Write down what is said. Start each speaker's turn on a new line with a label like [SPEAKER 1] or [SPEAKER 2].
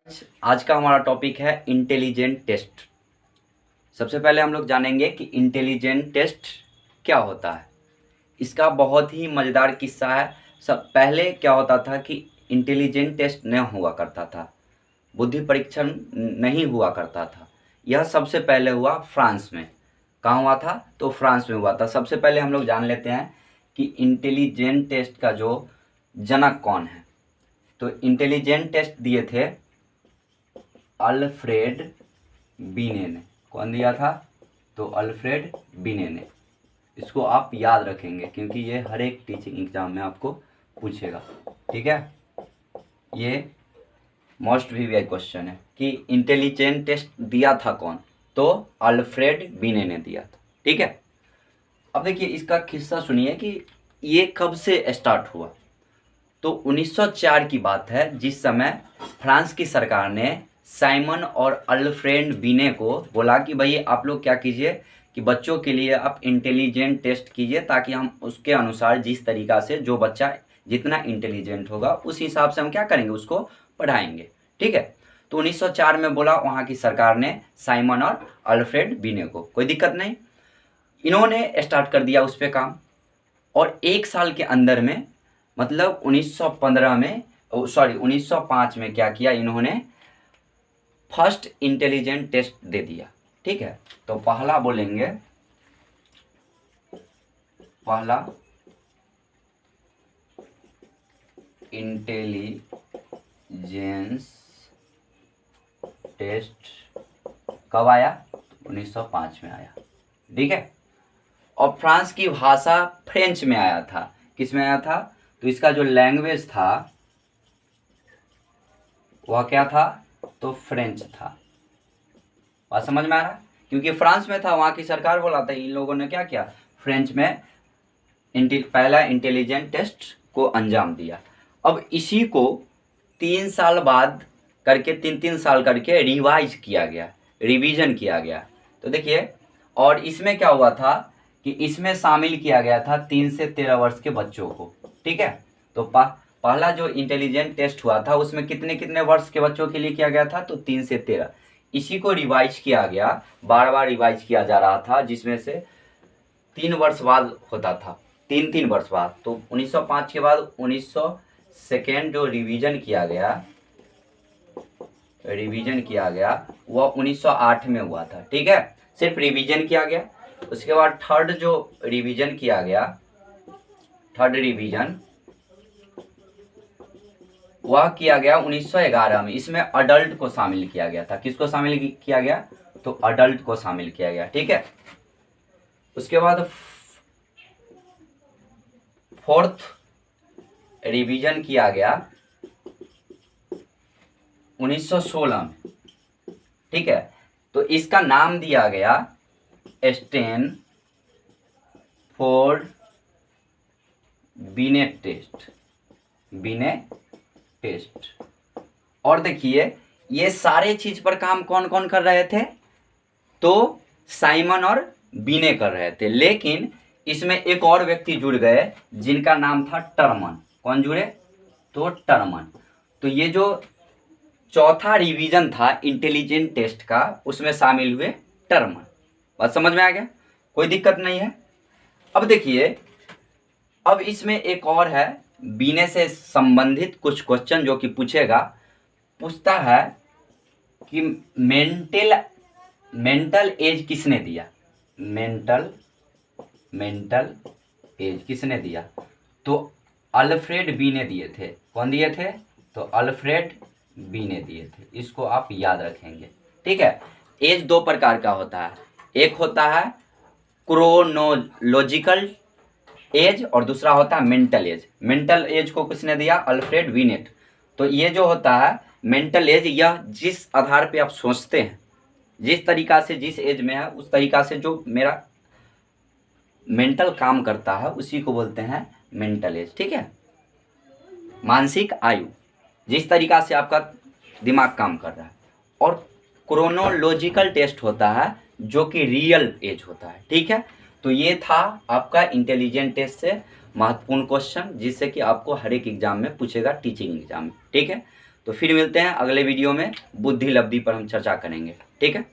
[SPEAKER 1] आज का हमारा टॉपिक है इंटेलिजेंट टेस्ट। सबसे पहले हम लोग जानेंगे कि इंटेलिजेंट टेस्ट क्या होता है। इसका बहुत ही मज़ेदार किस्सा है। सब पहले क्या होता था कि इंटेलिजेंट टेस्ट न हुआ करता था, बुद्धि परीक्षण नहीं हुआ करता था। यह सबसे पहले हुआ फ्रांस में। कहाँ हुआ था? तो फ्रांस में हुआ था। सबसे पहले हम लोग जान लेते हैं कि इंटेलिजेंट टेस्ट का जो जनक कौन है। तो इंटेलिजेंट टेस्ट दिए थे अल्फ्रेड बिने ने। कौन दिया था? तो अल्फ्रेड बिने ने। इसको आप याद रखेंगे क्योंकि ये हर एक टीचिंग एग्जाम में आपको पूछेगा। ठीक है, ये मोस्ट वीवीआई क्वेश्चन है कि इंटेलिजेंट टेस्ट दिया था कौन? तो अल्फ्रेड बिने ने दिया था। ठीक है, अब देखिए इसका किस्सा सुनिए कि ये कब से स्टार्ट हुआ। तो 1904 की बात है, जिस समय फ्रांस की सरकार ने साइमन और अल्फ्रेड बिने को बोला कि भाई आप लोग क्या कीजिए कि बच्चों के लिए आप इंटेलिजेंट टेस्ट कीजिए, ताकि हम उसके अनुसार जिस तरीक़ा से जो बच्चा जितना इंटेलिजेंट होगा उस हिसाब से हम क्या करेंगे, उसको पढ़ाएंगे। ठीक है, तो 1904 में बोला वहाँ की सरकार ने साइमन और अल्फ्रेड बिने को, कोई दिक्कत नहीं। इन्होंने स्टार्ट कर दिया उस पर काम, और एक साल के अंदर में मतलब 1915 में 1905 में क्या किया इन्होंने, फर्स्ट इंटेलिजेंट टेस्ट दे दिया। ठीक है, तो पहला बोलेंगे, पहला इंटेलिजेंस टेस्ट कब आया? 1905 में आया। ठीक है, और फ्रांस की भाषा फ्रेंच में आया था। किस में आया था? तो इसका जो लैंग्वेज था वह क्या था? तो फ्रेंच था। बात समझ में आ रहा? क्योंकि फ्रांस में था, वहाँ की सरकार बोला था, इन लोगों ने क्या किया, फ्रेंच में पहला इंटेलिजेंट टेस्ट को अंजाम दिया। अब इसी को 3 साल बाद करके 3-3 साल करके रिवाइज किया गया, रिवीजन किया गया। तो देखिए, और इसमें क्या हुआ था कि इसमें शामिल किया गया था 3 से 13 वर्ष के बच्चों को। ठीक है, तो पहला जो इंटेलिजेंट टेस्ट हुआ था उसमें कितने कितने वर्ष के बच्चों के लिए किया गया था? तो 3 से 13। इसी को रिवाइज किया गया, बार बार रिवाइज किया जा रहा था, जिसमें से 3 वर्ष बाद होता था, 3-3 वर्ष बाद। तो 1905 के बाद 1902 जो रिवीजन किया गया वह 1908 में हुआ था। ठीक है, सिर्फ रिवीजन किया गया। उसके बाद थर्ड जो रिवीजन किया गया, थर्ड रिवीजन वह किया गया 1911 में। इसमें अडल्ट को शामिल किया गया था। किसको शामिल किया गया? तो अडल्ट को शामिल किया गया। ठीक है, उसके बाद फोर्थ रिवीजन किया गया 1916 में। ठीक है, तो इसका नाम दिया गया स्टैनफोर्ड बिने टेस्ट, बिने टेस्ट। और देखिए ये सारे चीज पर काम कौन कौन कर रहे थे? तो साइमन और बिने कर रहे थे, लेकिन इसमें एक और व्यक्ति जुड़ गए जिनका नाम था टर्मन। कौन जुड़े? तो टर्मन। तो ये जो चौथा रिवीजन था इंटेलिजेंट टेस्ट का, उसमें शामिल हुए टर्मन। बात समझ में आ गया? कोई दिक्कत नहीं है। अब देखिए, अब इसमें एक और है, बिने से संबंधित कुछ क्वेश्चन जो कि पूछता है कि मेंटल एज किसने दिया? मेंटल एज किसने दिया? तो अल्फ्रेड बिने दिए थे। कौन दिए थे? तो अल्फ्रेड बिने दिए थे। इसको आप याद रखेंगे। ठीक है, एज 2 प्रकार का होता है, एक होता है क्रोनोलॉजिकल एज और दूसरा होता है मेंटल एज। मेंटल एज को किसने दिया? Alfred beneath. तो ये जो होता है मेंटल एज, यह जिस आधार पे आप सोचते हैं, जिस तरीका से जिस एज में है उस तरीका से जो मेरा मेंटल काम करता है उसी को बोलते हैं मेंटल एज। ठीक है, मानसिक आयु, जिस तरीका से आपका दिमाग काम कर रहा है। और क्रोनोलॉजिकल टेस्ट होता है जो कि रियल एज होता है। ठीक है, तो ये था आपका इंटेलिजेंट टेस्ट से महत्वपूर्ण क्वेश्चन, जिससे कि आपको हर एक एग्जाम में पूछेगा, टीचिंग एग्जाम में। ठीक है, तो फिर मिलते हैं अगले वीडियो में, बुद्धि लब्धि पर हम चर्चा करेंगे। ठीक है।